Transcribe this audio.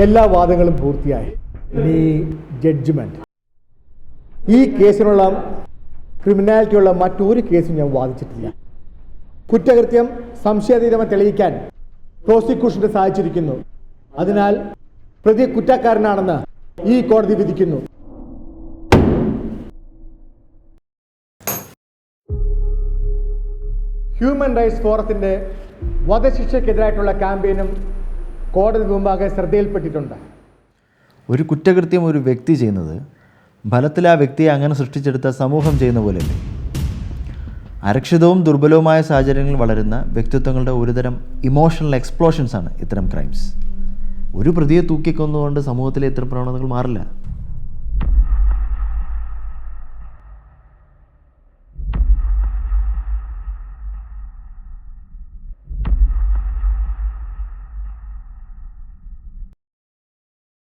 എല്ലാ വാദങ്ങളും പൂർത്തിയായി. ഇനി ജഡ്ജ്മെന്റ്. ഈ കേസിനുള്ള ക്രിമിനാലിറ്റിയുള്ള മറ്റൊരു കേസും ഞാൻ വാദിച്ചിട്ടില്ല. കുറ്റകൃത്യം സംശയാതീതമായി തെളിയിക്കാൻ പ്രോസിക്യൂഷന് സാധിച്ചിരിക്കുന്നു. അതിനാൽ പ്രതി കുറ്റക്കാരനാണെന്ന് ഈ കോടതി വിധിക്കുന്നു. ഹ്യൂമൻ റൈറ്റ്സ് ഫോറത്തിന്റെ വധശിക്ഷയ്ക്കെതിരായിട്ടുള്ള ക്യാമ്പയിനും കോടതി മുമ്പാകെ ശ്രദ്ധയിൽപ്പെട്ടിട്ടുണ്ട്. ഒരു കുറ്റകൃത്യം ഒരു വ്യക്തി ചെയ്യുന്നത് ഫലത്തിൽ ആ വ്യക്തിയെ അങ്ങനെ സൃഷ്ടിച്ചെടുത്ത സമൂഹം ചെയ്യുന്ന പോലെയല്ലേ? അരക്ഷിതവും ദുർബലവുമായ സാഹചര്യങ്ങളിൽ വളരുന്ന വ്യക്തിത്വങ്ങളുടെ ഒരുതരം ഇമോഷണൽ എക്സ്പ്ലോഷൻസാണ് ഇത്തരം ക്രൈംസ്. ഒരു പ്രതിയെ തൂക്കിക്കൊന്നുകൊണ്ട് സമൂഹത്തിലെ ഇത്തരം പ്രവണതകൾ മാറില്ല.